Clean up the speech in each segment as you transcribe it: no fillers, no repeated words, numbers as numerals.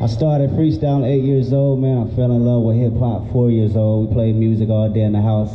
I started freestyling 8 years old, man. I fell in love with hip hop 4 years old. We played music all day in the house.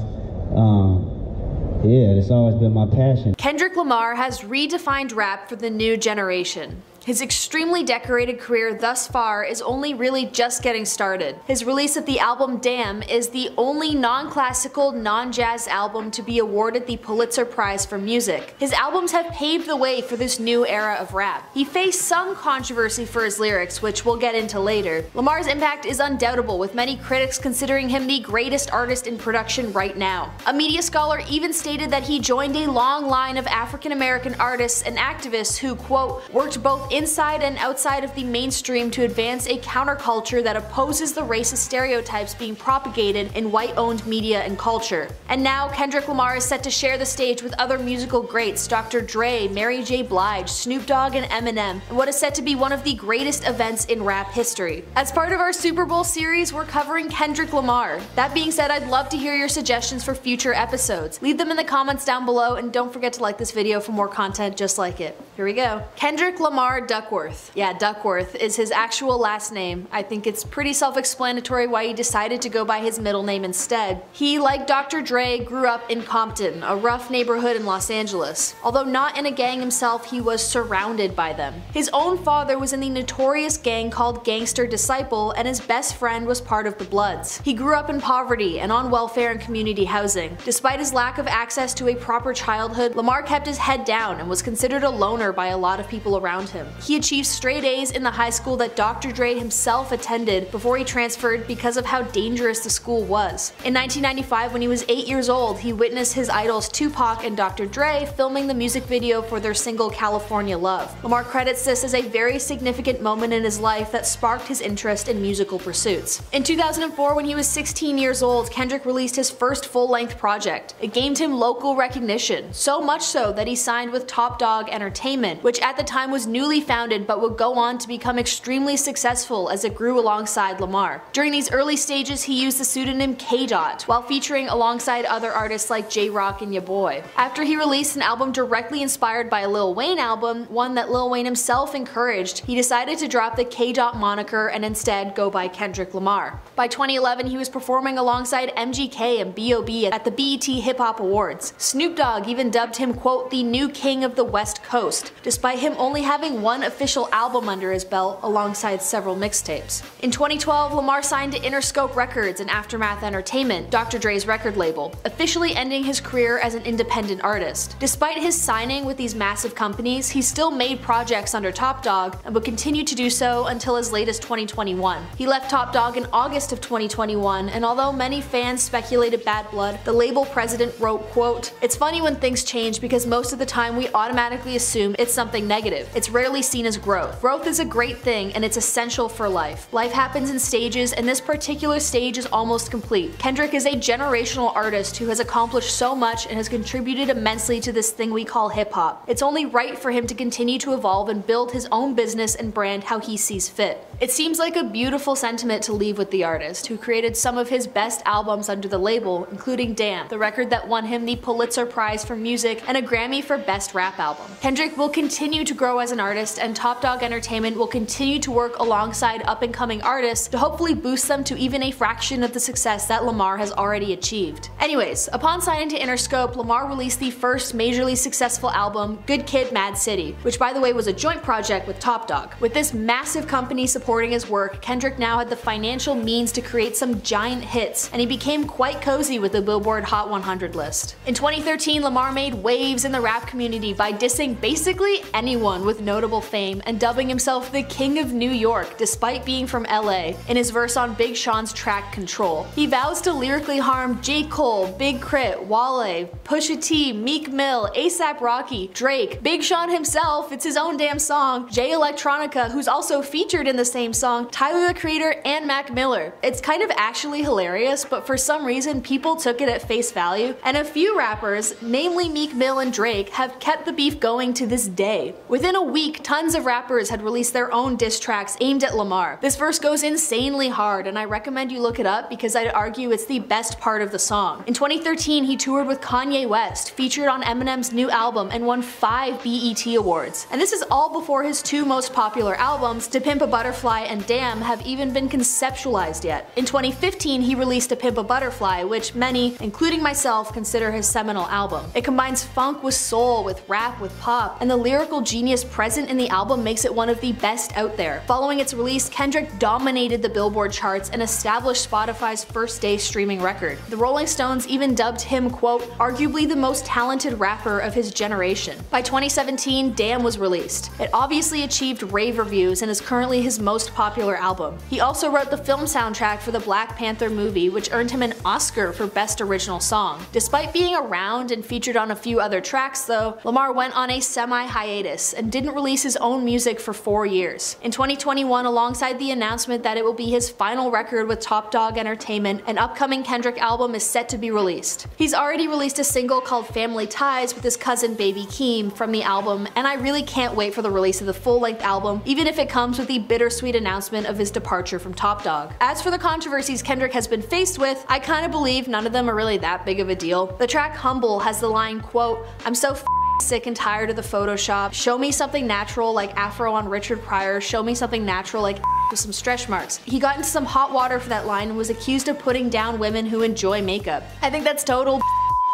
Yeah, it's always been my passion. Kendrick Lamar has redefined rap for the new generation. His extremely decorated career thus far is only really just getting started. His release of the album Damn is the only non-classical, non-jazz album to be awarded the Pulitzer Prize for Music. His albums have paved the way for this new era of rap. He faced some controversy for his lyrics, which we'll get into later. Lamar's impact is undoubtable, with many critics considering him the greatest artist in production right now. A media scholar even stated that he joined a long line of African-American artists and activists who, quote, worked both inside and outside of the mainstream to advance a counterculture that opposes the racist stereotypes being propagated in white-owned media and culture. And now Kendrick Lamar is set to share the stage with other musical greats Dr. Dre, Mary J Blige, Snoop Dogg, and Eminem, in what is set to be one of the greatest events in rap history. As part of our Super Bowl series, we're covering Kendrick Lamar. That being said, I'd love to hear your suggestions for future episodes. Leave them in the comments down below, and don't forget to like this video for more content just like it. Here we go. Kendrick Lamar Duckworth. Yeah, Duckworth is his actual last name. I think it's pretty self-explanatory why he decided to go by his middle name instead. He, like Dr. Dre, grew up in Compton, a rough neighborhood in Los Angeles. Although not in a gang himself, he was surrounded by them. His own father was in the notorious gang called Gangster Disciple, and his best friend was part of the Bloods. He grew up in poverty and on welfare and community housing. Despite his lack of access to a proper childhood, Lamar kept his head down and was considered a loner by a lot of people around him. He achieved straight A's in the high school that Dr. Dre himself attended before he transferred because of how dangerous the school was. In 1995, when he was 8 years old, he witnessed his idols Tupac and Dr. Dre filming the music video for their single California Love. Lamar credits this as a very significant moment in his life that sparked his interest in musical pursuits. In 2004, when he was 16 years old, Kendrick released his first full-length project. It gained him local recognition, so much so that he signed with Top Dog Entertainment, which at the time was newly founded but would go on to become extremely successful as it grew alongside Lamar. During these early stages, he used the pseudonym K-Dot, while featuring alongside other artists like J-Rock and Ya Boy. After he released an album directly inspired by a Lil Wayne album, one that Lil Wayne himself encouraged, he decided to drop the K-Dot moniker and instead go by Kendrick Lamar. By 2011, he was performing alongside MGK and B.O.B. at the BET Hip Hop Awards. Snoop Dogg even dubbed him, quote, the new king of the West Coast, despite him only having one official album under his belt alongside several mixtapes. In 2012, Lamar signed to Interscope Records and Aftermath Entertainment, Dr. Dre's record label, officially ending his career as an independent artist. Despite his signing with these massive companies, he still made projects under Top Dog and would continue to do so until as late as 2021. He left Top Dog in August of 2021, and although many fans speculated bad blood, the label president wrote, quote, "It's funny when things change because most of the time we automatically assume it's something negative. It's rarely seen as growth. Growth is a great thing and it's essential for life. Life happens in stages and this particular stage is almost complete. Kendrick is a generational artist who has accomplished so much and has contributed immensely to this thing we call hip hop. It's only right for him to continue to evolve and build his own business and brand how he sees fit." It seems like a beautiful sentiment to leave with the artist, who created some of his best albums under the label, including Damn, the record that won him the Pulitzer Prize for Music and a Grammy for Best Rap Album. Kendrick will continue to grow as an artist, and Top Dog Entertainment will continue to work alongside up-and-coming artists to hopefully boost them to even a fraction of the success that Lamar has already achieved. Anyways, upon signing to Interscope, Lamar released the first majorly successful album, Good Kid, Mad City, which by the way was a joint project with Top Dog. With this massive company supporting his work, Kendrick now had the financial means to create some giant hits, and he became quite cozy with the Billboard Hot 100 list. In 2013, Lamar made waves in the rap community by dissing basically anyone with notable fame and dubbing himself the King of New York despite being from LA in his verse on Big Sean's track Control. He vows to lyrically harm J. Cole, Big Crit, Wale, Pusha T, Meek Mill, A$AP Rocky, Drake, Big Sean himself, it's his own damn song, Jay Electronica, who's also featured in the same song, Tyler the Creator, and Mac Miller. It's kind of actually hilarious, but for some reason people took it at face value, and a few rappers, namely Meek Mill and Drake, have kept the beef going to this day. Within a week, tons of rappers had released their own diss tracks aimed at Lamar. This verse goes insanely hard, and I recommend you look it up because I'd argue it's the best part of the song. In 2013, he toured with Kanye West, featured on Eminem's new album, and won 5 BET Awards. And this is all before his 2 most popular albums, To Pimp a Butterfly and Damn, have even been conceptualized yet. In 2015, he released To Pimp a Butterfly, which many, including myself, consider his seminal album. It combines funk with soul, with rap, with pop, and the lyrical genius present in the album makes it one of the best out there. Following its release, Kendrick dominated the Billboard charts and established Spotify's first-day streaming record. The Rolling Stones even dubbed him, quote, arguably the most talented rapper of his generation. By 2017, Damn was released. It obviously achieved rave reviews and is currently his most popular album. He also wrote the film soundtrack for the Black Panther movie, which earned him an Oscar for Best Original Song. Despite being around and featured on a few other tracks though, Lamar went on a semi-hiatus and didn't release his own music for 4 years. In 2021, alongside the announcement that it will be his final record with Top Dog Entertainment, an upcoming Kendrick album is set to be released. He's already released a single called Family Ties with his cousin Baby Keem from the album, and I really can't wait for the release of the full-length album, even if it comes with the bittersweet announcement of his departure from Top Dog. As for the controversies Kendrick has been faced with, I kinda believe none of them are really that big of a deal. The track Humble has the line, quote, I'm so sick and tired of the Photoshop, show me something natural like Afro on Richard Pryor, show me something natural like with some stretch marks. He got into some hot water for that line and was accused of putting down women who enjoy makeup. I think that's total.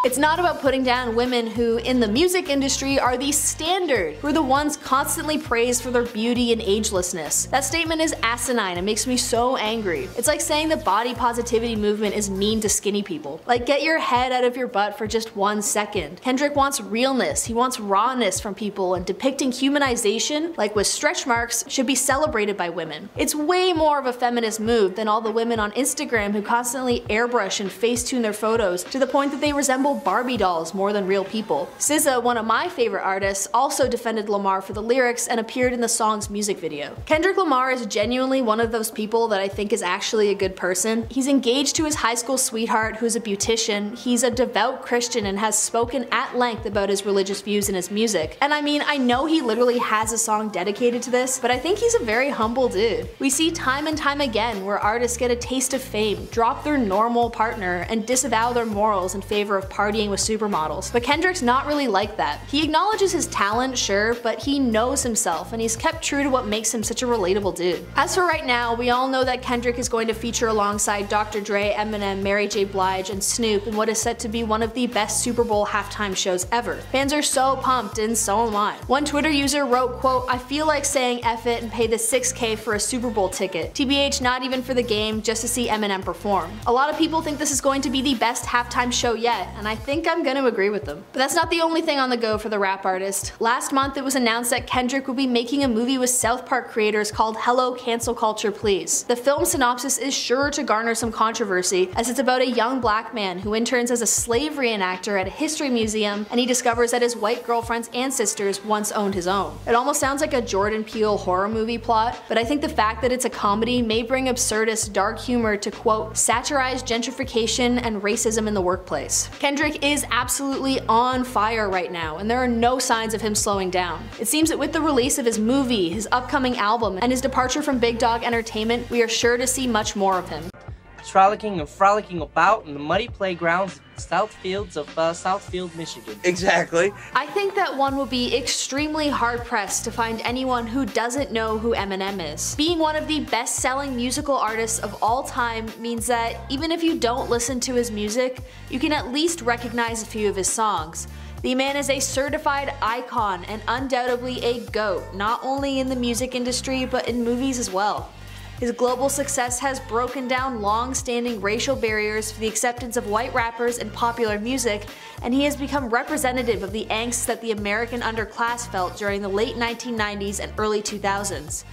It's not about putting down women who, in the music industry, are the standard, who are the ones constantly praised for their beauty and agelessness. That statement is asinine and makes me so angry. It's like saying the body positivity movement is mean to skinny people. Like, get your head out of your butt for just 1 second. Kendrick wants realness, he wants rawness from people, and depicting humanization, like with stretch marks, should be celebrated by women. It's way more of a feminist move than all the women on Instagram who constantly airbrush and facetune their photos to the point that they resemble Barbie dolls more than real people. SZA, one of my favorite artists, also defended Lamar for the lyrics and appeared in the song's music video. Kendrick Lamar is genuinely one of those people that I think is actually a good person. He's engaged to his high school sweetheart who's a beautician, he's a devout Christian and has spoken at length about his religious views in his music. And I mean, I know he literally has a song dedicated to this, but I think he's a very humble dude. We see time and time again where artists get a taste of fame, drop their normal partner, and disavow their morals in favor of partying with supermodels. But Kendrick's not really like that. He acknowledges his talent, sure, but he knows himself and he's kept true to what makes him such a relatable dude. As for right now, we all know that Kendrick is going to feature alongside Dr. Dre, Eminem, Mary J Blige, and Snoop in what is set to be one of the best Super Bowl halftime shows ever. Fans are so pumped, and so am I. One Twitter user wrote, quote, I feel like saying F it and pay the $6K for a Super Bowl ticket. TBH, not even for the game, just to see Eminem perform. A lot of people think this is going to be the best halftime show yet, and I think I'm gonna agree with them. But that's not the only thing on the go for the rap artist. Last month it was announced that Kendrick will be making a movie with South Park creators called Hello Cancel Culture Please. The film synopsis is sure to garner some controversy as it's about a young black man who interns as a slave reenactor at a history museum and he discovers that his white girlfriend's ancestors once owned his own. It almost sounds like a Jordan Peele horror movie plot, but I think the fact that it's a comedy may bring absurdist dark humor to, quote, satirize gentrification and racism in the workplace. Kendrick is absolutely on fire right now, and there are no signs of him slowing down. It seems that with the release of his movie, his upcoming album, and his departure from Big Dog Entertainment, we are sure to see much more of him. Frolicking and frolicking about in the muddy playgrounds of Southfield, Michigan. Exactly. I think that one will be extremely hard-pressed to find anyone who doesn't know who Eminem is. Being one of the best-selling musical artists of all time means that even if you don't listen to his music, you can at least recognize a few of his songs. The man is a certified icon and undoubtedly a GOAT, not only in the music industry but in movies as well. His global success has broken down long-standing racial barriers for the acceptance of white rappers in popular music, and he has become representative of the angst that the American underclass felt during the late 1990s and early 2000s.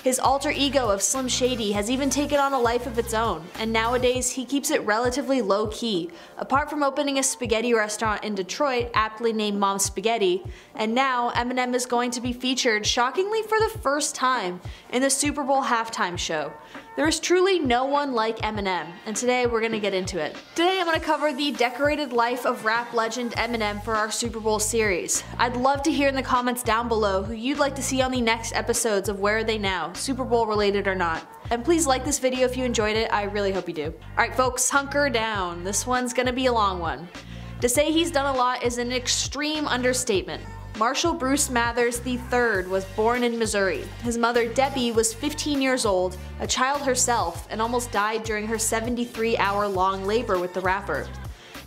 His alter ego of Slim Shady has even taken on a life of its own, and nowadays he keeps it relatively low-key, apart from opening a spaghetti restaurant in Detroit aptly named Mom's Spaghetti, and now Eminem is going to be featured, shockingly for the first time, in the Super Bowl halftime show. There is truly no one like Eminem, and today we're gonna get into it. Today I'm gonna cover the decorated life of rap legend Eminem for our Super Bowl series. I'd love to hear in the comments down below who you'd like to see on the next episodes of Where Are They Now, Super Bowl related or not. And please like this video if you enjoyed it, I really hope you do. Alright folks, hunker down. This one's gonna be a long one. To say he's done a lot is an extreme understatement. Marshall Bruce Mathers III was born in Missouri. His mother Debbie was 15 years old, a child herself, and almost died during her 73-hour-long labor with the rapper.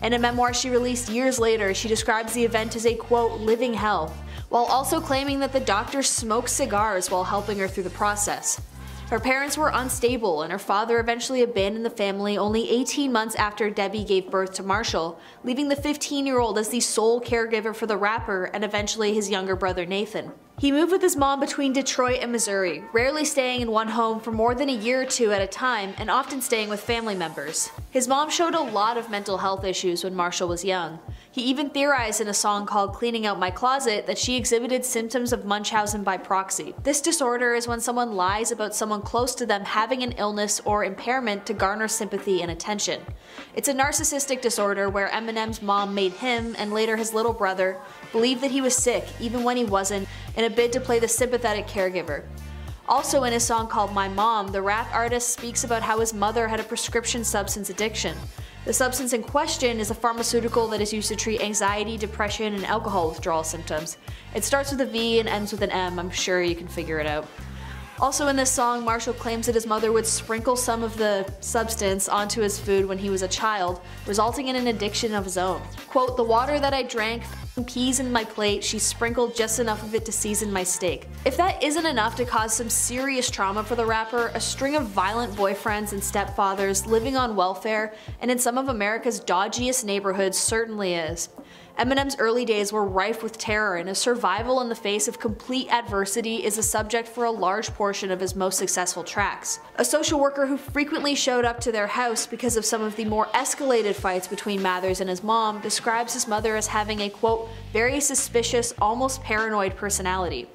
In a memoir she released years later, she describes the event as a quote, living hell, while also claiming that the doctor smoked cigars while helping her through the process. Her parents were unstable and her father eventually abandoned the family only 18 months after Debbie gave birth to Marshall, leaving the 15-year-old as the sole caregiver for the rapper and eventually his younger brother Nathan. He moved with his mom between Detroit and Missouri, rarely staying in one home for more than a year or two at a time and often staying with family members. His mom showed a lot of mental health issues when Marshall was young. He even theorized in a song called Cleaning Out My Closet that she exhibited symptoms of Munchausen by proxy. This disorder is when someone lies about someone close to them having an illness or impairment to garner sympathy and attention. It's a narcissistic disorder where Eminem's mom made him, and later his little brother, believe that he was sick even when he wasn't, in a bid to play the sympathetic caregiver. Also in his song called My Mom, the rap artist speaks about how his mother had a prescription substance addiction. The substance in question is a pharmaceutical that is used to treat anxiety, depression, and alcohol withdrawal symptoms. It starts with a V and ends with an M, I'm sure you can figure it out. Also in this song, Marshall claims that his mother would sprinkle some of the substance onto his food when he was a child, resulting in an addiction of his own. Quote, the water that I drank, peas in my plate, she sprinkled just enough of it to season my steak. If that isn't enough to cause some serious trauma for the rapper, a string of violent boyfriends and stepfathers, living on welfare, and in some of America's dodgiest neighborhoods certainly is. Eminem's early days were rife with terror, and his survival in the face of complete adversity is a subject for a large portion of his most successful tracks. A social worker who frequently showed up to their house because of some of the more escalated fights between Mathers and his mom describes his mother as having a quote, very suspicious, almost paranoid personality.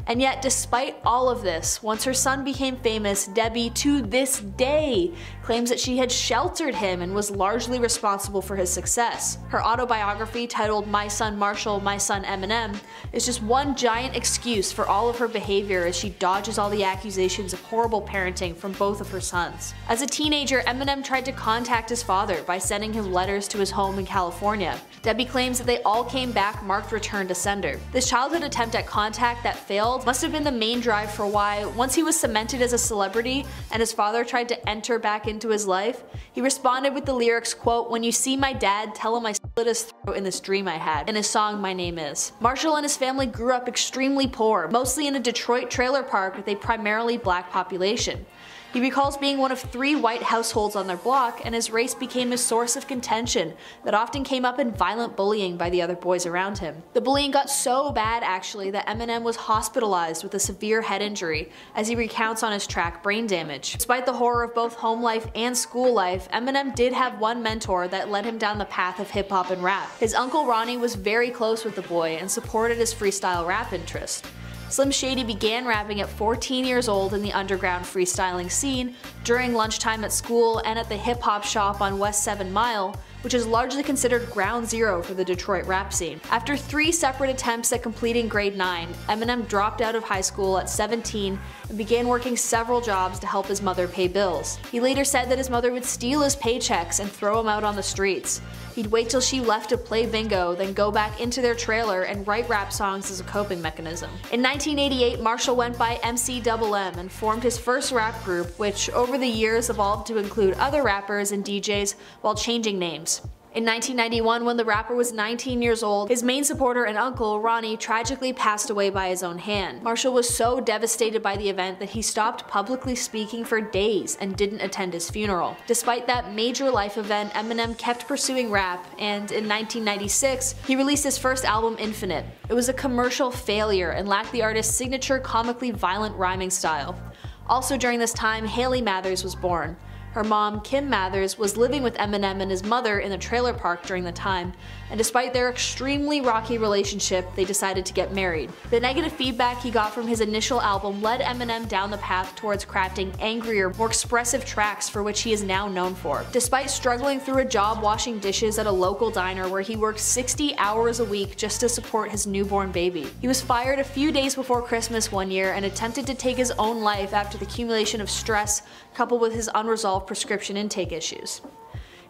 And yet, despite all of this, once her son became famous, Debbie, to this day, claims that she had sheltered him and was largely responsible for his success. Her autobiography, titled My Son Marshall, My Son Eminem, is just one giant excuse for all of her behavior as she dodges all the accusations of horrible parenting from both of her sons. As a teenager, Eminem tried to contact his father by sending him letters to his home in California. Debbie claims that they all came back marked return to sender. This childhood attempt at contact that failed must have been the main drive for why, once he was cemented as a celebrity and his father tried to enter back into his life, he responded with the lyrics, quote, when you see my dad, tell him I split his throat in this dream I had, in his song My Name Is. Marshall and his family grew up extremely poor, mostly in a Detroit trailer park with a primarily black population. He recalls being one of 3 white households on their block, and his race became a source of contention that often came up in violent bullying by the other boys around him. The bullying got so bad, actually, that Eminem was hospitalized with a severe head injury, as he recounts on his track Brain Damage. Despite the horror of both home life and school life, Eminem did have one mentor that led him down the path of hip-hop and rap. His uncle Ronnie was very close with the boy and supported his freestyle rap interest. Slim Shady began rapping at 14 years old in the underground freestyling scene, during lunchtime at school, and at the hip-hop shop on West 7 Mile, which is largely considered ground zero for the Detroit rap scene. After 3 separate attempts at completing grade 9, Eminem dropped out of high school at 17 and began working several jobs to help his mother pay bills. He later said that his mother would steal his paychecks and throw him out on the streets. He'd wait till she left to play bingo, then go back into their trailer and write rap songs as a coping mechanism. In 1988, Marshall went by MCMM and formed his first rap group, which over the years evolved to include other rappers and DJs while changing names. In 1991, when the rapper was 19 years old, his main supporter and uncle, Ronnie, tragically passed away by his own hand. Marshall was so devastated by the event that he stopped publicly speaking for days and didn't attend his funeral. Despite that major life event, Eminem kept pursuing rap, and in 1996, he released his first album, Infinite. It was a commercial failure and lacked the artist's signature comically violent rhyming style. Also during this time, Haley Mathers was born. Her mom, Kim Mathers, was living with Eminem and his mother in a trailer park during the time, and despite their extremely rocky relationship, they decided to get married. The negative feedback he got from his initial album led Eminem down the path towards crafting angrier, more expressive tracks for which he is now known for. Despite struggling through a job washing dishes at a local diner where he worked 60 hours a week just to support his newborn baby. He was fired a few days before Christmas one year and attempted to take his own life after the accumulation of stress coupled with his unresolved prescription intake issues.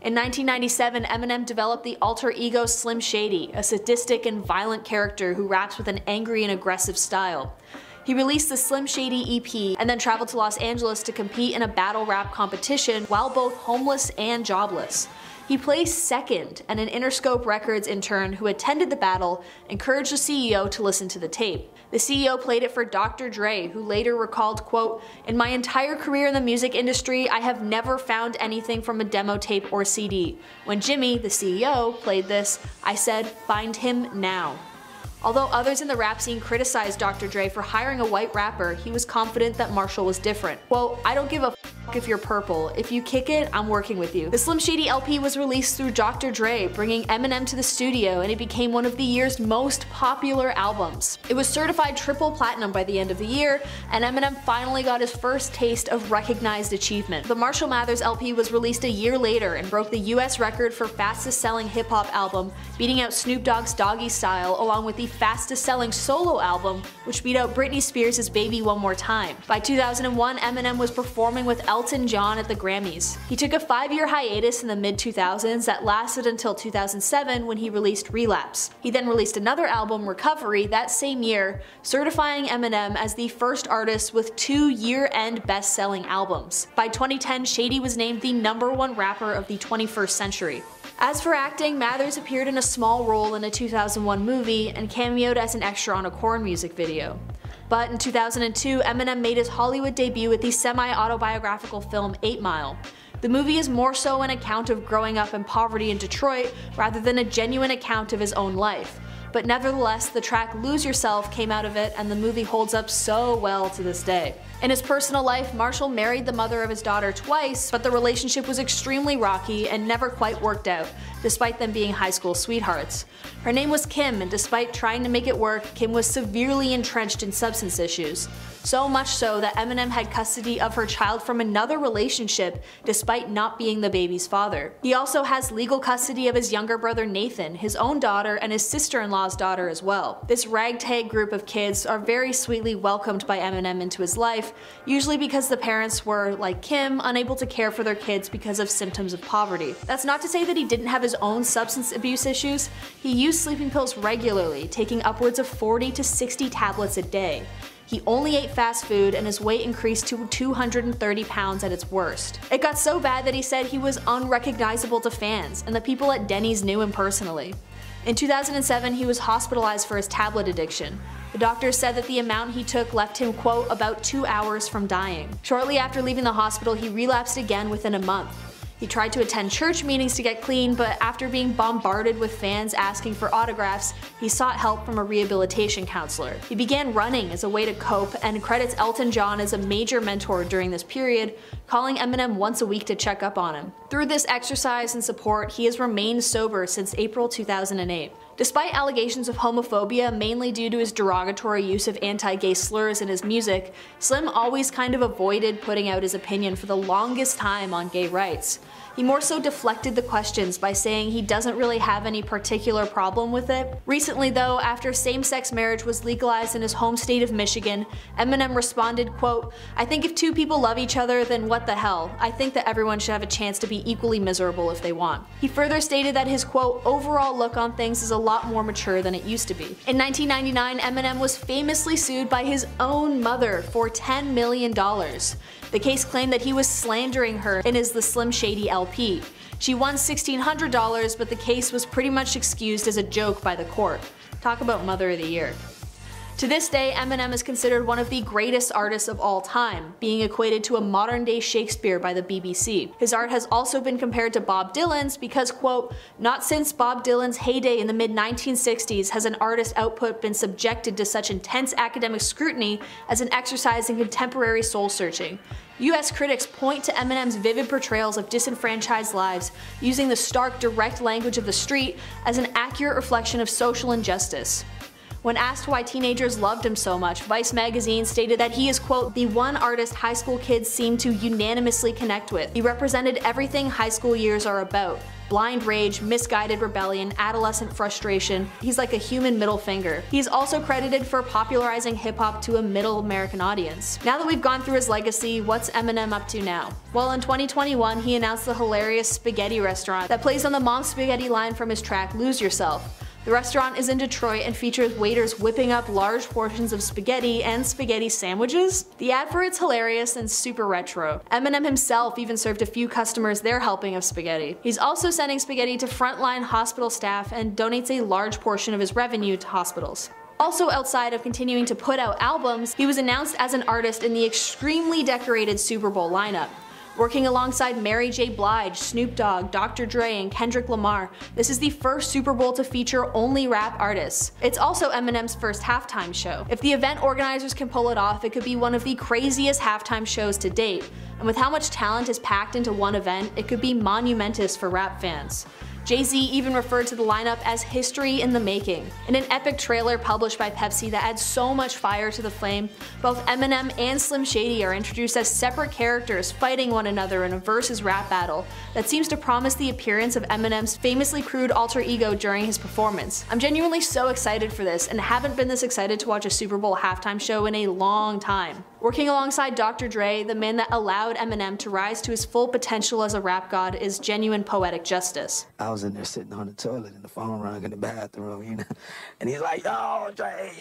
In 1997, Eminem developed the alter ego Slim Shady, a sadistic and violent character who raps with an angry and aggressive style. He released the Slim Shady EP and then traveled to Los Angeles to compete in a battle rap competition while both homeless and jobless. He placed second, and an Interscope Records intern who attended the battle encouraged the CEO to listen to the tape. The CEO played it for Dr. Dre, who later recalled, quote, "In my entire career in the music industry, I have never found anything from a demo tape or CD. When Jimmy, the CEO, played this, I said, find him now." Although others in the rap scene criticized Dr. Dre for hiring a white rapper, he was confident that Marshall was different. Quote, "I don't give a if you're purple. If you kick it, I'm working with you." The Slim Shady LP was released through Dr. Dre, bringing Eminem to the studio, and it became one of the year's most popular albums. It was certified triple platinum by the end of the year, and Eminem finally got his first taste of recognized achievement. The Marshall Mathers LP was released a year later and broke the US record for fastest selling hip hop album, beating out Snoop Dogg's Doggy Style, along with the fastest selling solo album, which beat out Britney Spears' Baby One More Time. By 2001, Eminem was performing with Elton John at the Grammys. He took a 5-year hiatus in the mid-2000s that lasted until 2007 when he released Relapse. He then released another album, Recovery, that same year, certifying Eminem as the first artist with 2 year-end best-selling albums. By 2010, Shady was named the #1 rapper of the 21st century. As for acting, Mathers appeared in a small role in a 2001 movie and cameoed as an extra on a Korn music video. But in 2002, Eminem made his Hollywood debut with the semi-autobiographical film 8 Mile. The movie is more so an account of growing up in poverty in Detroit rather than a genuine account of his own life. But nevertheless, the track Lose Yourself came out of it, and the movie holds up so well to this day. In his personal life, Marshall married the mother of his daughter twice, but the relationship was extremely rocky and never quite worked out, despite them being high school sweethearts. Her name was Kim, and despite trying to make it work, Kim was severely entrenched in substance issues. So much so that Eminem had custody of her child from another relationship despite not being the baby's father. He also has legal custody of his younger brother Nathan, his own daughter, and his sister-in-law's daughter as well. This ragtag group of kids are very sweetly welcomed by Eminem into his life, usually because the parents were, like Kim, unable to care for their kids because of symptoms of poverty. That's not to say that he didn't have his own substance abuse issues. He used sleeping pills regularly, taking upwards of 40 to 60 tablets a day. He only ate fast food, and his weight increased to 230 pounds at its worst. It got so bad that he said he was unrecognizable to fans, and the people at Denny's knew him personally. In 2007, he was hospitalized for his tablet addiction. The doctors said that the amount he took left him, quote, about 2 hours from dying. Shortly after leaving the hospital, he relapsed again within a month. He tried to attend church meetings to get clean, but after being bombarded with fans asking for autographs, he sought help from a rehabilitation counselor. He began running as a way to cope and credits Elton John as a major mentor during this period, calling Eminem once a week to check up on him. Through this exercise and support, he has remained sober since April 2008. Despite allegations of homophobia, mainly due to his derogatory use of anti-gay slurs in his music, Slim always kind of avoided putting out his opinion for the longest time on gay rights. He more so deflected the questions by saying he doesn't really have any particular problem with it. Recently though, after same-sex marriage was legalized in his home state of Michigan, Eminem responded, quote, "I think if two people love each other, then what the hell? I think that everyone should have a chance to be equally miserable if they want." He further stated that his, quote, "overall look on things is a lot more mature than it used to be." In 1999, Eminem was famously sued by his own mother for $10 million. The case claimed that he was slandering her in his The Slim Shady LP. She won $1,600, but the case was pretty much excused as a joke by the court. Talk about Mother of the Year. To this day, Eminem is considered one of the greatest artists of all time, being equated to a modern-day Shakespeare by the BBC. His art has also been compared to Bob Dylan's because, quote, "Not since Bob Dylan's heyday in the mid-1960s has an artist's output been subjected to such intense academic scrutiny as an exercise in contemporary soul-searching." US critics point to Eminem's vivid portrayals of disenfranchised lives, using the stark, direct language of the street as an accurate reflection of social injustice. When asked why teenagers loved him so much, Vice magazine stated that he is, quote, "the one artist high school kids seem to unanimously connect with. He represented everything high school years are about. Blind rage, misguided rebellion, adolescent frustration. He's like a human middle finger." He's also credited for popularizing hip-hop to a middle American audience. Now that we've gone through his legacy, what's Eminem up to now? Well, in 2021, he announced the hilarious spaghetti restaurant that plays on the Mom Spaghetti line from his track Lose Yourself. The restaurant is in Detroit and features waiters whipping up large portions of spaghetti and spaghetti sandwiches. The ad for it's hilarious and super retro. Eminem himself even served a few customers their helping of spaghetti. He's also sending spaghetti to frontline hospital staff and donates a large portion of his revenue to hospitals. Also, outside of continuing to put out albums, he was announced as an artist in the extremely decorated Super Bowl lineup. Working alongside J Blige, Snoop Dogg, Dr. Dre, and Kendrick Lamar, this is the first Super Bowl to feature only rap artists. It's also Eminem's first halftime show. If the event organizers can pull it off, it could be one of the craziest halftime shows to date. And with how much talent is packed into one event, it could be monumentous for rap fans. Jay-Z even referred to the lineup as history in the making. In an epic trailer published by Pepsi that adds so much fire to the flame, both Eminem and Slim Shady are introduced as separate characters fighting one another in a versus rap battle that seems to promise the appearance of Eminem's famously crude alter ego during his performance. I'm genuinely so excited for this and haven't been this excited to watch a Super Bowl halftime show in a long time. Working alongside Dr. Dre, the man that allowed Eminem to rise to his full potential as a rap god, is genuine poetic justice. I was in there sitting on the toilet and the phone rang in the bathroom, you know, and he's like, "Yo, Dre."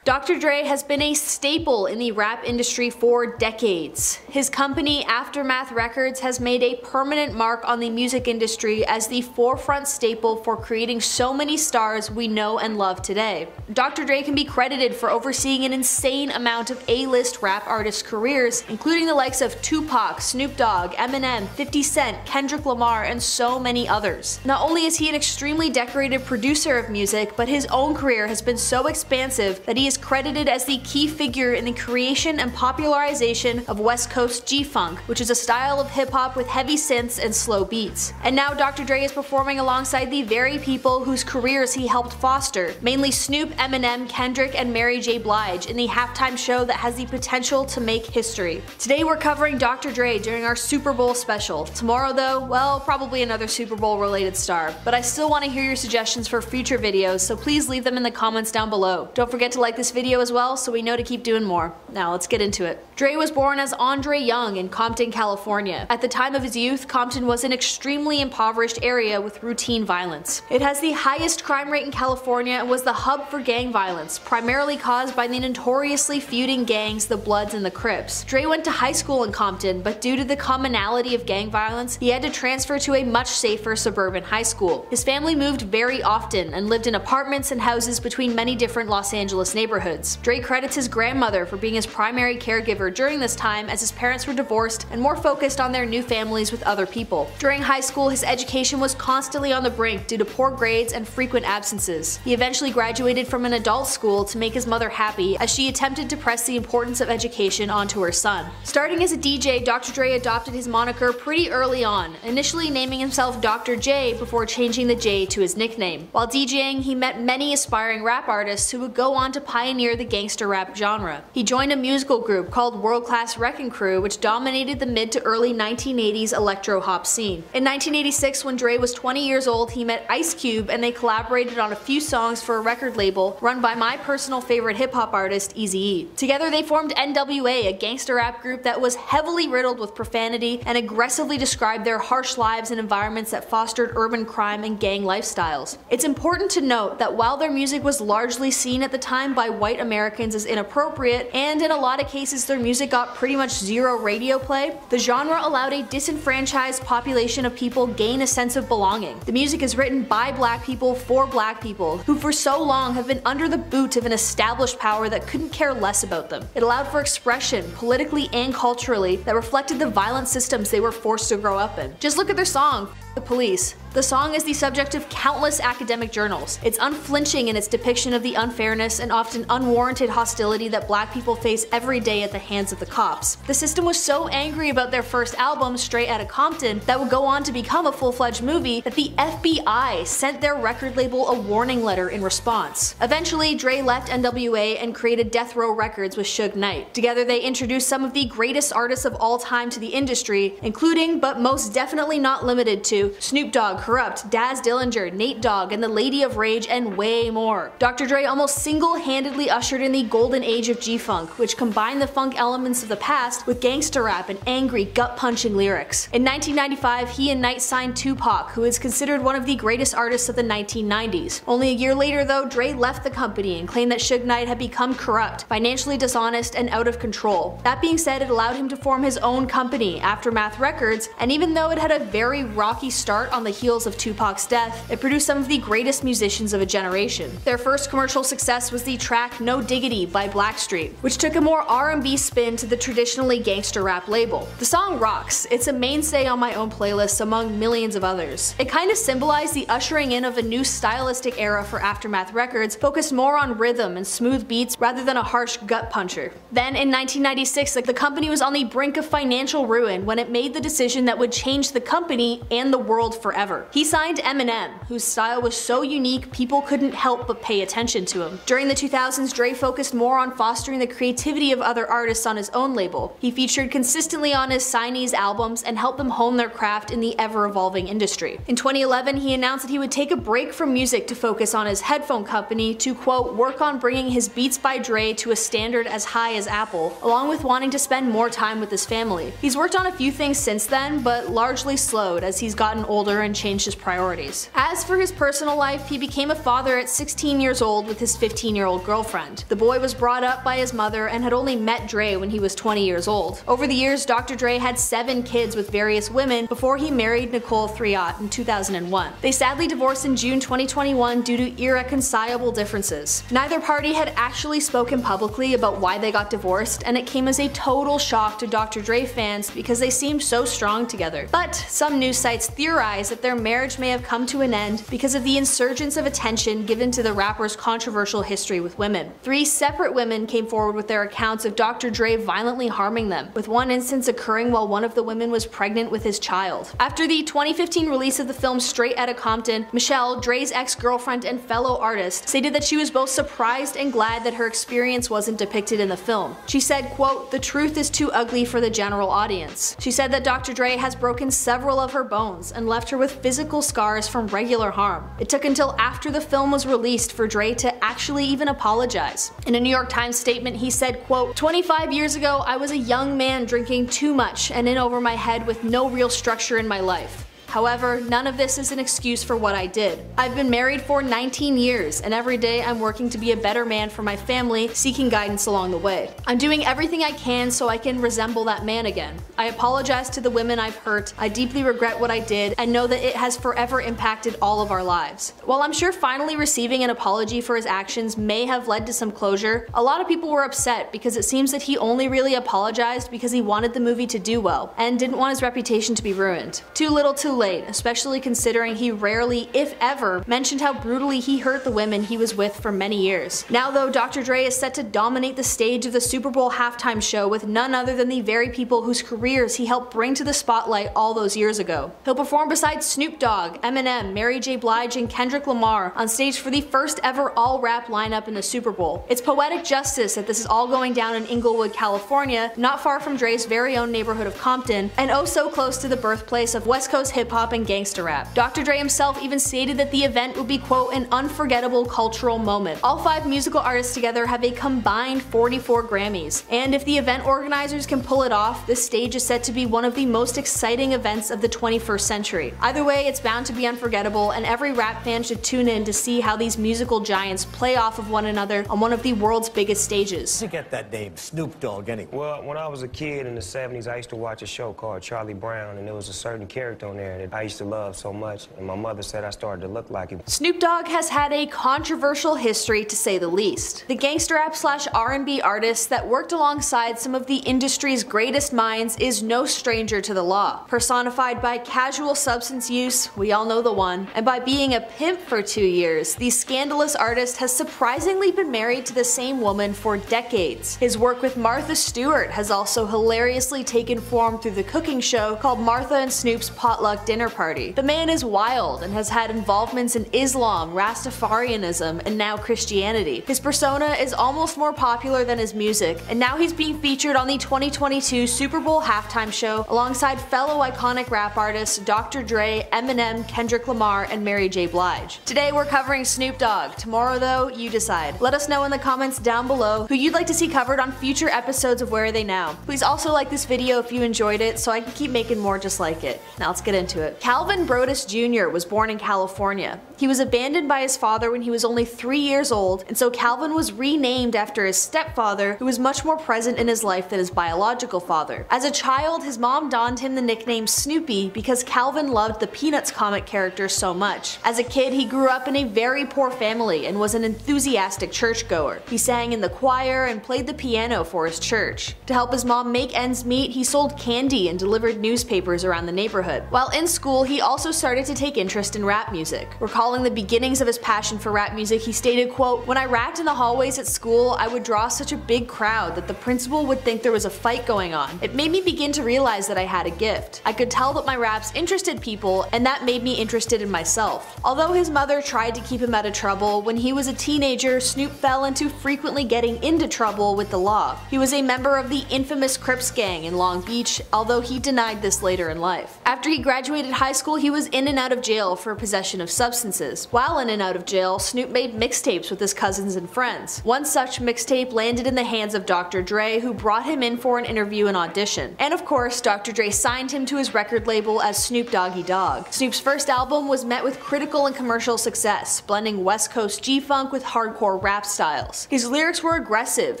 Dr. Dre has been a staple in the rap industry for decades. His company, Aftermath Records, has made a permanent mark on the music industry as the forefront staple for creating so many stars we know and love today. Dr. Dre can be credited for overseeing an insane amount of A-list rap artists' careers, including the likes of Tupac, Snoop Dogg, Eminem, 50 Cent, Kendrick Lamar, and so many others. Not only is he an extremely decorated producer of music, but his own career has been so expansive that he is credited as the key figure in the creation and popularization of West Coast G-Funk, which is a style of hip-hop with heavy synths and slow beats. And now Dr. Dre is performing alongside the very people whose careers he helped foster, mainly Snoop, Eminem, Kendrick, and J Blige, in the halftime show that has the potential to make history. Today we're covering Dr. Dre during our Super Bowl special. Tomorrow though, well, probably another Super Bowl related star, but I still want to hear your suggestions for future videos, so please leave them in the comments down below. Don't forget to like this video as well so we know to keep doing more. Now let's get into it. Dre was born as Andre Young in Compton, California. At the time of his youth, Compton was an extremely impoverished area with routine violence. It has the highest crime rate in California and was the hub for gang violence, primarily caused by the notoriously feuding gangs the Bloods and the Crips. Dre went to high school in Compton, but due to the commonality of gang violence, he had to transfer to a much safer suburban high school. His family moved very often and lived in apartments and houses between many different Los Angeles neighborhoods. Dre credits his grandmother for being his primary caregiver during this time, as his parents were divorced and more focused on their new families with other people. During high school, his education was constantly on the brink due to poor grades and frequent absences. He eventually graduated from an adult school to make his mother happy, as she attempted to press the importance of education onto her son. Starting as a DJ, Dr. Dre adopted his moniker pretty early on, initially naming himself Dr. J before changing the J to his nickname. While DJing, he met many aspiring rap artists who would go on to pioneer the gangster rap genre. He joined a musical group called World Class Wrecking Crew, which dominated the mid to early 1980s electro-hop scene. In 1986, when Dre was 20 years old, he met Ice Cube and they collaborated on a few songs for a record label run by my personal favorite hip-hop artist, Eazy-E. Together they formed NWA, a gangster rap group that was heavily riddled with profanity and aggressively described their harsh lives and environments that fostered urban crime and gang lifestyles. It's important to note that while their music was largely seen at the time by white Americans as inappropriate, and in a lot of cases their music got pretty much zero radio play, the genre allowed a disenfranchised population of people gain a sense of belonging. The music is written by black people for black people, who for so long have been under the boot of an established power that couldn't care less about them. It allowed for expression, politically and culturally, that reflected the violent systems they were forced to grow up in. Just look at their song, The Police. The song is the subject of countless academic journals. It's unflinching in its depiction of the unfairness and often unwarranted hostility that black people face every day at the hands of the cops. The system was so angry about their first album, Straight Outta Compton, that would go on to become a full-fledged movie, that the FBI sent their record label a warning letter in response. Eventually, Dre left NWA and created Death Row Records with Suge Knight. Together they introduced some of the greatest artists of all time to the industry, including, but most definitely not limited to, Snoop Dogg, Corrupt, Daz Dillinger, Nate Dogg, and the Lady of Rage, and way more. Dr. Dre almost single-handedly ushered in the golden age of G-Funk, which combined the funk elements of the past with gangster rap and angry, gut-punching lyrics. In 1995, he and Knight signed Tupac, who is considered one of the greatest artists of the 1990s. Only a year later though, Dre left the company and claimed that Suge Knight had become corrupt, financially dishonest, and out of control. That being said, it allowed him to form his own company, Aftermath Records, and even though it had a very rocky start on the heels of Tupac's death, it produced some of the greatest musicians of a generation. Their first commercial success was the track No Diggity by Blackstreet, which took a more R&B spin to the traditionally gangster rap label. The song rocks. It's a mainstay on my own playlists among millions of others. It kind of symbolized the ushering in of a new stylistic era for Aftermath Records, focused more on rhythm and smooth beats rather than a harsh gut puncher. Then in 1996, the company was on the brink of financial ruin when it made the decision that would change the company and the world forever. He signed Eminem, whose style was so unique people couldn't help but pay attention to him. During the 2000s, Dre focused more on fostering the creativity of other artists on his own label. He featured consistently on his signees' albums and helped them hone their craft in the ever-evolving industry. In 2011, he announced that he would take a break from music to focus on his headphone company to, quote, work on bringing his Beats by Dre to a standard as high as Apple, along with wanting to spend more time with his family. He's worked on a few things since then, but largely slowed as he's gotten older and changed his priorities. As for his personal life, he became a father at 16 years old with his 15-year-old girlfriend. The boy was brought up by his mother and had only met Dre when he was 20 years old. Over the years, Dr. Dre had 7 kids with various women before he married Nicole Thriot in 2001. They sadly divorced in June 2021 due to irreconcilable differences. Neither party had actually spoken publicly about why they got divorced, and it came as a total shock to Dr. Dre fans because they seemed so strong together. But some news sites theorize that their marriage may have come to an end because of the insurgence of attention given to the rapper's controversial history with women. 3 separate women came forward with their accounts of Dr. Dre violently harming them, with one instance occurring while one of the women was pregnant with his child. After the 2015 release of the film Straight Outta Compton, Michelle, Dre's ex-girlfriend and fellow artist, stated that she was both surprised and glad that her experience wasn't depicted in the film. She said, quote, "The truth is too ugly for the general audience." She said that Dr. Dre has broken several of her bones and left her with physical scars from regular harm. It took until after the film was released for Dre to actually even apologize. In a New York Times statement, he said, quote, "25 years ago, I was a young man drinking too much and in over my head with no real structure in my life. However, none of this is an excuse for what I did. I've been married for 19 years, and every day I'm working to be a better man for my family, seeking guidance along the way. I'm doing everything I can so I can resemble that man again. I apologize to the women I've hurt, I deeply regret what I did, and know that it has forever impacted all of our lives." While I'm sure finally receiving an apology for his actions may have led to some closure, a lot of people were upset because it seems that he only really apologized because he wanted the movie to do well, and didn't want his reputation to be ruined. Too little too late, especially considering he rarely, if ever, mentioned how brutally he hurt the women he was with for many years. Now though, Dr. Dre is set to dominate the stage of the Super Bowl halftime show with none other than the very people whose careers he helped bring to the spotlight all those years ago. He'll perform beside Snoop Dogg, Eminem, J Blige, and Kendrick Lamar on stage for the first ever all-rap lineup in the Super Bowl. It's poetic justice that this is all going down in Inglewood, California, not far from Dre's very own neighborhood of Compton, and oh so close to the birthplace of West Coast hip hip-hop and gangsta rap. Dr. Dre himself even stated that the event would be, quote, an unforgettable cultural moment. All 5 musical artists together have a combined 44 Grammys, and if the event organizers can pull it off, this stage is set to be one of the most exciting events of the 21st century. Either way, it's bound to be unforgettable, and every rap fan should tune in to see how these musical giants play off of one another on one of the world's biggest stages. Where'd you get that name, Snoop Dogg, anyway? Well, when I was a kid in the 70s, I used to watch a show called Charlie Brown, and there was a certain character on there that I used to love so much, and my mother said I started to look like him. Snoop Dogg has had a controversial history, to say the least. The gangsta rap / R&B artist that worked alongside some of the industry's greatest minds is no stranger to the law. Personified by casual substance use, we all know the one, and by being a pimp for 2 years, the scandalous artist has surprisingly been married to the same woman for decades. His work with Martha Stewart has also hilariously taken form through the cooking show called Martha and Snoop's Potluck Dinner Party. The man is wild and has had involvements in Islam, Rastafarianism, and now Christianity. His persona is almost more popular than his music, and now he's being featured on the 2022 Super Bowl halftime show alongside fellow iconic rap artists Dr. Dre, Eminem, Kendrick Lamar, and J Blige. Today we're covering Snoop Dogg. Tomorrow though, you decide. Let us know in the comments down below who you'd like to see covered on future episodes of Where Are They Now. Please also like this video if you enjoyed it so I can keep making more just like it. Now let's get into it. Calvin Brodus Jr. was born in California. He was abandoned by his father when he was only 3 years old, and so Calvin was renamed after his stepfather, who was much more present in his life than his biological father. As a child, his mom donned him the nickname Snoopy because Calvin loved the Peanuts comic character so much. As a kid, he grew up in a very poor family and was an enthusiastic churchgoer. He sang in the choir and played the piano for his church. To help his mom make ends meet, he sold candy and delivered newspapers around the neighborhood. While in school, he also started to take interest in rap music. Recalling the beginnings of his passion for rap music, he stated, quote, "When I rapped in the hallways at school, I would draw such a big crowd that the principal would think there was a fight going on. It made me begin to realize that I had a gift. I could tell that my raps interested people, and that made me interested in myself." Although his mother tried to keep him out of trouble, when he was a teenager, Snoop fell into frequently getting into trouble with the law. He was a member of the infamous Crips gang in Long Beach, although he denied this later in life. After he graduated high school, he was in and out of jail for possession of substances. While in and out of jail, Snoop made mixtapes with his cousins and friends. One such mixtape landed in the hands of Dr. Dre, who brought him in for an interview and audition. And of course, Dr. Dre signed him to his record label as Snoop Doggy Dogg. Snoop's first album was met with critical and commercial success, blending West Coast G-Funk with hardcore rap styles. His lyrics were aggressive,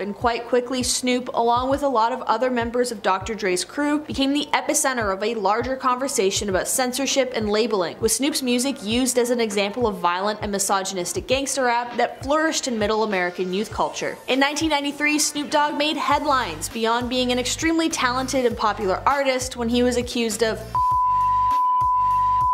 and quite quickly Snoop, along with a lot of other members of Dr. Dre's crew, became the epicenter of a larger conversation about censorship and labeling, with Snoop's music used as an example of violent and misogynistic gangster rap that flourished in middle American youth culture. In 1993, Snoop Dogg made headlines beyond being an extremely talented and popular artist when he was accused of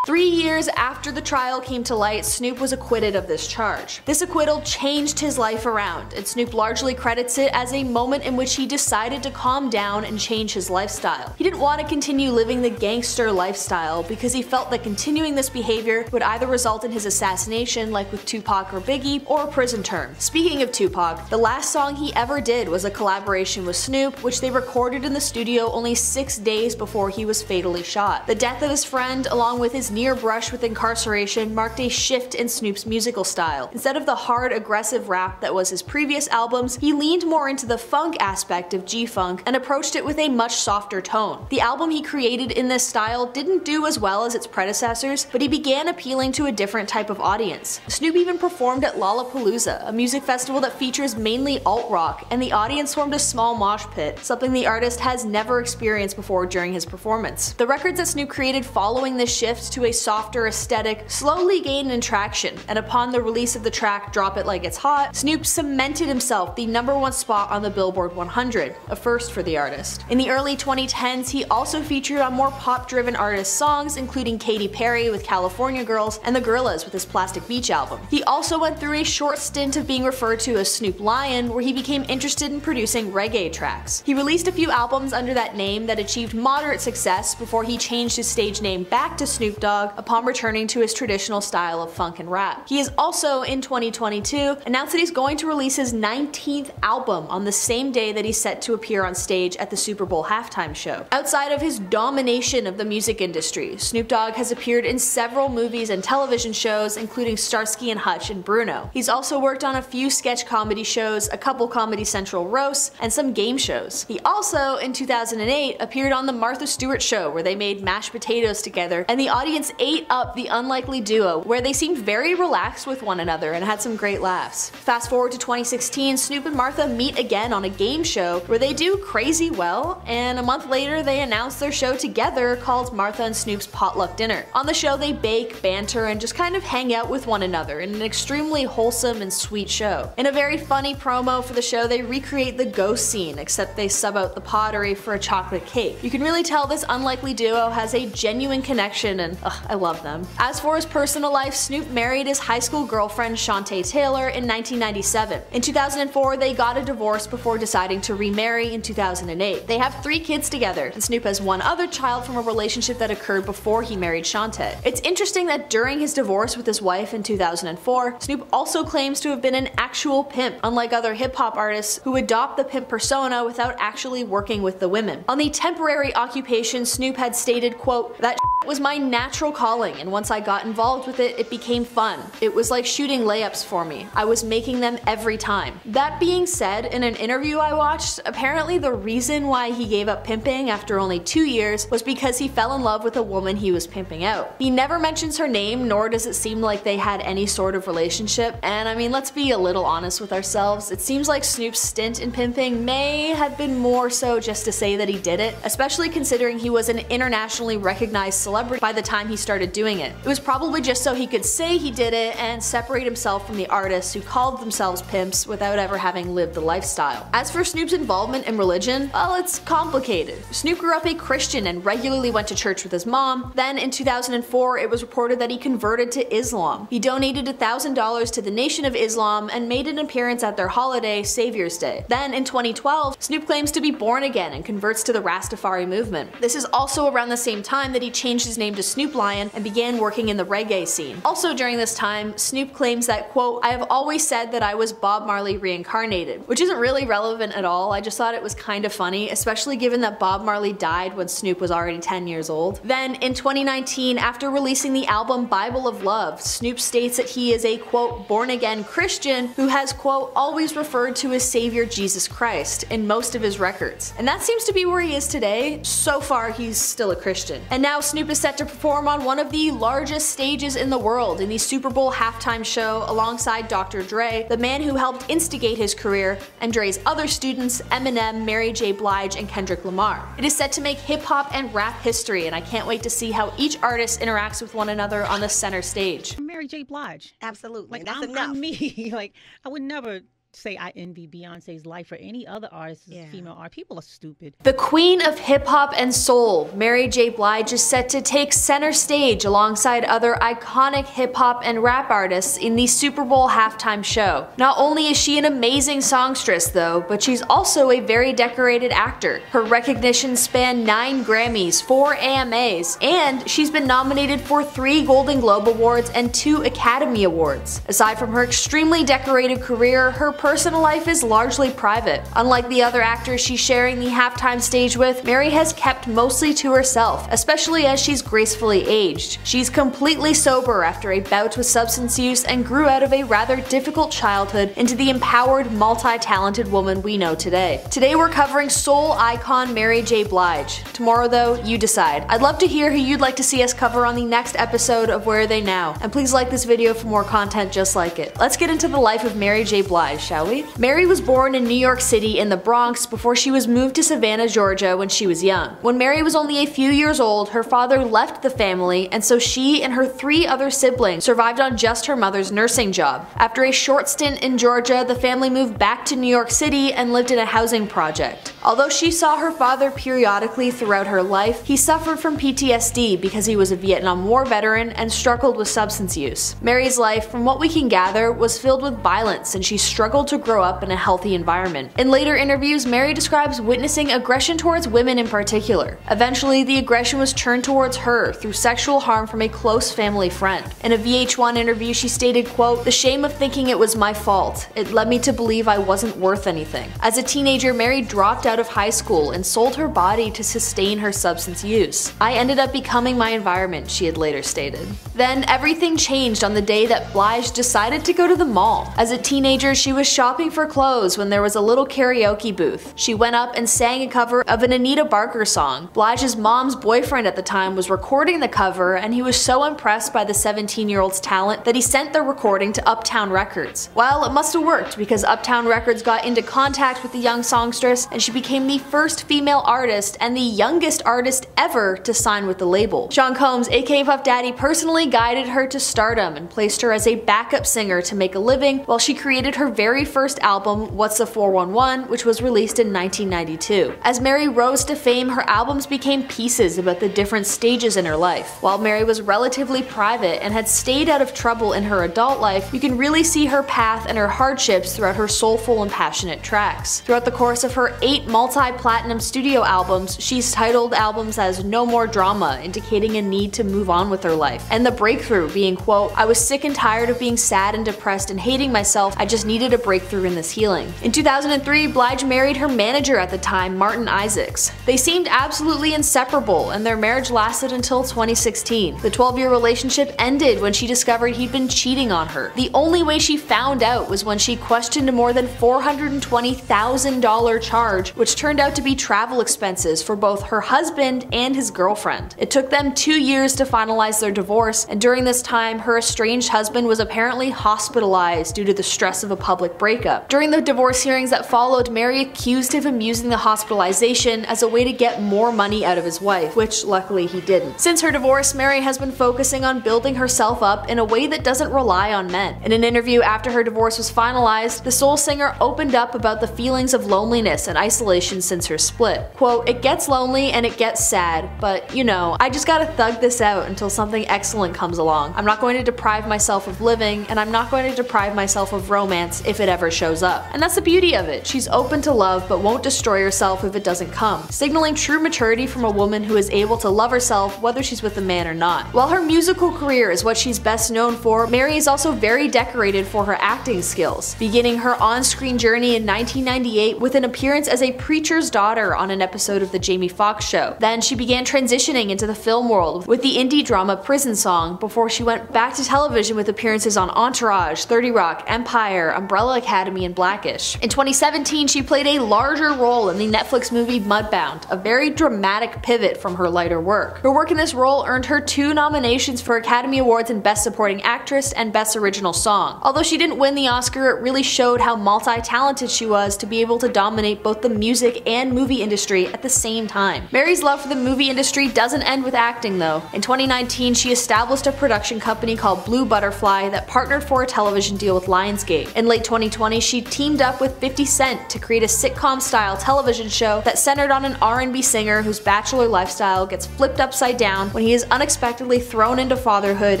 3 years after the trial came to light, Snoop was acquitted of this charge. This acquittal changed his life around, and Snoop largely credits it as a moment in which he decided to calm down and change his lifestyle. He didn't want to continue living the gangster lifestyle because he felt that continuing this behavior would either result in his assassination, like with Tupac or Biggie, or a prison term. Speaking of Tupac, the last song he ever did was a collaboration with Snoop, which they recorded in the studio only 6 days before he was fatally shot. The death of his friend, along with his near brush with incarceration, marked a shift in Snoop's musical style. Instead of the hard, aggressive rap that was his previous albums, he leaned more into the funk aspect of G-Funk and approached it with a much softer tone. The album he created in this style didn't do as well as its predecessors, but he began appealing to a different type of audience. Snoop even performed at Lollapalooza, a music festival that features mainly alt-rock, and the audience formed a small mosh pit, something the artist has never experienced before during his performance. The records that Snoop created following this shift to a softer aesthetic slowly gained in traction, and upon the release of the track Drop It Like It's Hot, Snoop cemented himself the #1 spot on the Billboard 100, a first for the artist. In the early 2010s, he also featured on more pop-driven artist songs, including Katy Perry with California Girls and the Gorillaz with his Plastic Beach album. He also went through a short stint of being referred to as Snoop Lion, where he became interested in producing reggae tracks. He released a few albums under that name that achieved moderate success before he changed his stage name back to Snoop Dogg Dogg upon returning to his traditional style of funk and rap. He is also, in 2022, announced that he's going to release his 19th album on the same day that he's set to appear on stage at the Super Bowl halftime show. Outside of his domination of the music industry, Snoop Dogg has appeared in several movies and television shows, including Starsky and Hutch and Bruno. He's also worked on a few sketch comedy shows, a couple Comedy Central roasts, and some game shows. He also, in 2008, appeared on The Martha Stewart Show, where they made mashed potatoes together, and the audience ate up the unlikely duo, where they seemed very relaxed with one another and had some great laughs. Fast forward to 2016, Snoop and Martha meet again on a game show where they do crazy well, and a month later they announce their show together called Martha and Snoop's Potluck Dinner. On the show they bake, banter, and just kind of hang out with one another in an extremely wholesome and sweet show. In a very funny promo for the show, they recreate the ghost scene, except they sub out the pottery for a chocolate cake. You can really tell this unlikely duo has a genuine connection, and I love them. As for his personal life, Snoop married his high school girlfriend Shantae Taylor in 1997. In 2004, they got a divorce before deciding to remarry in 2008. They have 3 kids together, and Snoop has one other child from a relationship that occurred before he married Shantae. It's interesting that during his divorce with his wife in 2004, Snoop also claims to have been an actual pimp, unlike other hip-hop artists who adopt the pimp persona without actually working with the women. On the temporary occupation, Snoop had stated, quote, "That was my natural calling, and once I got involved with it, it became fun. It was like shooting layups for me. I was making them every time." That being said, in an interview I watched, apparently the reason why he gave up pimping after only 2 years was because he fell in love with a woman he was pimping out. He never mentions her name, nor does it seem like they had any sort of relationship, and I mean, let's be a little honest with ourselves. It seems like Snoop's stint in pimping may have been more so just to say that he did it, especially considering he was an internationally recognized celebrity by the time he started doing it. It was probably just so he could say he did it and separate himself from the artists who called themselves pimps without ever having lived the lifestyle. As for Snoop's involvement in religion, well, it's complicated. Snoop grew up a Christian and regularly went to church with his mom. Then in 2004, it was reported that he converted to Islam. He donated $1,000 to the Nation of Islam and made an appearance at their holiday, Savior's Day. Then in 2012, Snoop claims to be born again and converts to the Rastafari movement. This is also around the same time that he changed his name to Snoop Lion and began working in the reggae scene. Also during this time, Snoop claims that, quote, "I have always said that I was Bob Marley reincarnated," which isn't really relevant at all. I just thought it was kind of funny, especially given that Bob Marley died when Snoop was already 10 years old. Then in 2019, after releasing the album Bible of Love, Snoop states that he is a, quote, born-again Christian who has, quote, always referred to his savior Jesus Christ in most of his records. And that seems to be where he is today. So far, he's still a Christian. And now Snoop is set to perform on one of the largest stages in the world in the Super Bowl halftime show alongside Dr. Dre, the man who helped instigate his career, and Dre's other students, Eminem, Mary J. Blige, and Kendrick Lamar. It is set to make hip-hop and rap history, and I can't wait to see how each artist interacts with one another on the center stage. Mary J. Blige. Absolutely. Like, That's I'm enough. me. Like, I would never say I envy Beyonce's life or any other artist as female art. People are stupid. The queen of hip-hop and soul, Mary J. Blige, is set to take center stage alongside other iconic hip-hop and rap artists in the Super Bowl halftime show. Not only is she an amazing songstress though, but she's also a very decorated actor. Her recognitions span 9 Grammys, 4 AMAs, and she's been nominated for 3 Golden Globe Awards and 2 Academy Awards. Aside from her extremely decorated career, her personal life is largely private. Unlike the other actors she's sharing the halftime stage with, Mary has kept mostly to herself, especially as she's gracefully aged. She's completely sober after a bout with substance use and grew out of a rather difficult childhood into the empowered, multi-talented woman we know today. Today we're covering soul icon Mary J. Blige. Tomorrow though, you decide. I'd love to hear who you'd like to see us cover on the next episode of Where Are They Now? And please like this video for more content just like it. Let's get into the life of Mary J. Blige, shall we? Mary was born in New York City in the Bronx before she was moved to Savannah, Georgia when she was young. When Mary was only a few years old, her father left the family, and so she and her 3 other siblings survived on just her mother's nursing job. After a short stint in Georgia, the family moved back to New York City and lived in a housing project. Although she saw her father periodically throughout her life, he suffered from PTSD because he was a Vietnam War veteran and struggled with substance use. Mary's life, from what we can gather, was filled with violence and she struggled to grow up in a healthy environment. In later interviews, Mary describes witnessing aggression towards women in particular. Eventually, the aggression was turned towards her through sexual harm from a close family friend. In a VH1 interview, she stated, quote, "The shame of thinking it was my fault. It led me to believe I wasn't worth anything." As a teenager, Mary dropped out of high school and sold her body to sustain her substance use. "I ended up becoming my environment," she had later stated. Then everything changed on the day that Blige decided to go to the mall. As a teenager, she was shopping for clothes when there was a little karaoke booth. She went up and sang a cover of an Anita Barker song. Blige's mom's boyfriend at the time was recording the cover, and he was so impressed by the 17-year-old's talent that he sent the recording to Uptown Records. Well, it must have worked because Uptown Records got into contact with the young songstress and she became the first female artist and the youngest artist ever to sign with the label. Sean Combs, aka Puff Daddy, personally guided her to stardom and placed her as a backup singer to make a living while she created her very first album, What's the 411, which was released in 1992. As Mary rose to fame, her albums became pieces about the different stages in her life. While Mary was relatively private and had stayed out of trouble in her adult life, you can really see her path and her hardships throughout her soulful and passionate tracks. Throughout the course of her 8 multi-platinum studio albums, she's titled albums as No More Drama, indicating a need to move on with her life, and the breakthrough being, quote, "I was sick and tired of being sad and depressed and hating myself. I just needed a breakthrough in this healing." In 2003, Blige married her manager at the time, Martin Isaacs. They seemed absolutely inseparable, and their marriage lasted until 2016. The 12-year relationship ended when she discovered he'd been cheating on her. The only way she found out was when she questioned a more than $420,000 charge, which turned out to be travel expenses for both her husband and his girlfriend. It took them 2 years to finalize their divorce, and during this time, her estranged husband was apparently hospitalized due to the stress of a public breakup. During the divorce hearings that followed, Mary accused him of using the hospitalization as a way to get more money out of his wife, which luckily he didn't. Since her divorce, Mary has been focusing on building herself up in a way that doesn't rely on men. In an interview after her divorce was finalized, the soul singer opened up about the feelings of loneliness and isolation since her split. Quote, "It gets lonely and it gets sad, but you know, I just gotta thug this out until something excellent comes along. I'm not going to deprive myself of living, and I'm not going to deprive myself of romance if it ever shows up." And that's the beauty of it. She's open to love but won't destroy herself if it doesn't come, signaling true maturity from a woman who is able to love herself whether she's with a man or not. While her musical career is what she's best known for, Mary is also very decorated for her acting skills, beginning her on-screen journey in 1998 with an appearance as a preacher's daughter on an episode of The Jamie Foxx Show. Then she began transitioning into the film world with the indie drama Prison Song before she went back to television with appearances on Entourage, 30 Rock, Empire, Umbrella Academy, and Blackish. In 2017, she played a larger role in the Netflix movie Mudbound, a very dramatic pivot from her lighter work. Her work in this role earned her 2 nominations for Academy Awards in Best Supporting Actress and Best Original Song. Although she didn't win the Oscar, it really showed how multi-talented she was to be able to dominate both the music and movie industry at the same time. Mary's love for the movie industry doesn't end with acting though. In 2019, she established a production company called Blue Butterfly that partnered for a television deal with Lionsgate. In late 2020, she teamed up with 50 Cent to create a sitcom-style television show that centered on an R&B singer whose bachelor lifestyle gets flipped upside down when he is unexpectedly thrown into fatherhood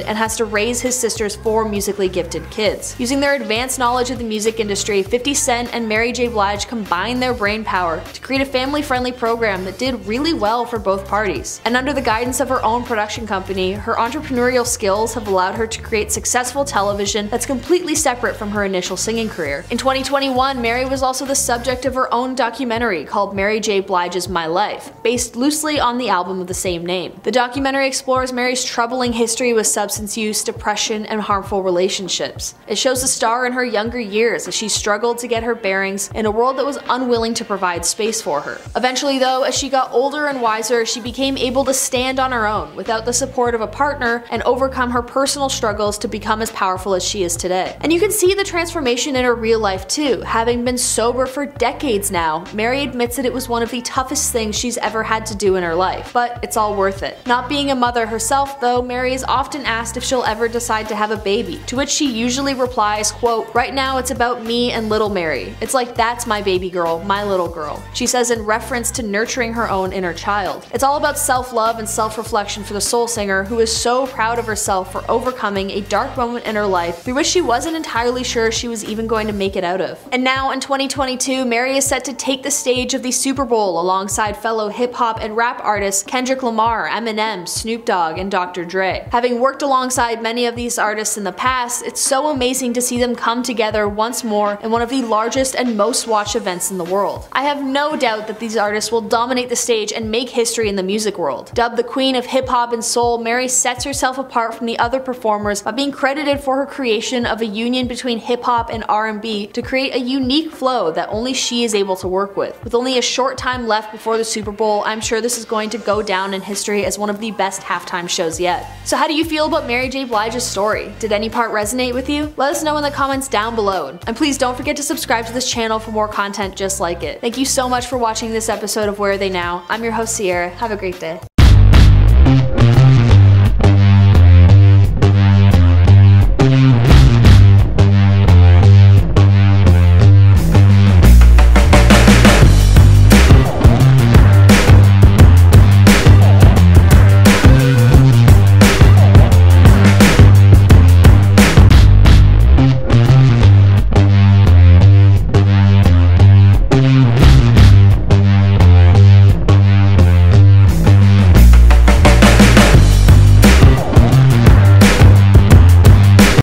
and has to raise his sister's 4 musically gifted kids. Using their advanced knowledge of the music industry, 50 Cent and Mary J. Blige combined their brainpower to create a family-friendly program that did really well for both parties. And under the guidance of her own production company, her entrepreneurial skills have allowed her to create successful television that's completely separate from her initial singing career. In 2021, Mary was also the subject of her own documentary called Mary J. Blige's My Life, based loosely on the album of the same name. The documentary explores Mary's troubling history with substance use, depression, and harmful relationships. It shows the star in her younger years as she struggled to get her bearings in a world that was unwilling to provide space for her. Eventually though, as she got older and wiser, she became able to stand on her own without the support of a partner and overcome her personal struggles to become as powerful as she is today. And you can see the transformation in her real life too. Having been sober for decades now, Mary admits that it was one of the toughest things she's ever had to do in her life, but it's all worth it. Not being a mother herself though, Mary is often asked if she'll ever decide to have a baby, to which she usually replies, quote, "Right now it's about me and little Mary. It's like that's my baby girl, my little girl. girl. She says in reference to nurturing her own inner child. It's all about self-love and self-reflection for the soul singer, who is so proud of herself for overcoming a dark moment in her life through which she wasn't entirely sure she was even going to make it out of. And now in 2022, Mary is set to take the stage of the Super Bowl alongside fellow hip-hop and rap artists Kendrick Lamar, Eminem, Snoop Dogg, and Dr. Dre. Having worked alongside many of these artists in the past, it's so amazing to see them come together once more in one of the largest and most watched events in the world. I have no doubt that these artists will dominate the stage and make history in the music world. Dubbed the queen of hip-hop and soul, Mary sets herself apart from the other performers by being credited for her creation of a union between hip-hop and R&B to create a unique flow that only she is able to work with. With only a short time left before the Super Bowl, I'm sure this is going to go down in history as one of the best halftime shows yet. So how do you feel about Mary J. Blige's story? Did any part resonate with you? Let us know in the comments down below. And please don't forget to subscribe to this channel for more content just like it. Thank you so much for watching this episode of Where Are They Now? I'm your host Sierra. Have a great day.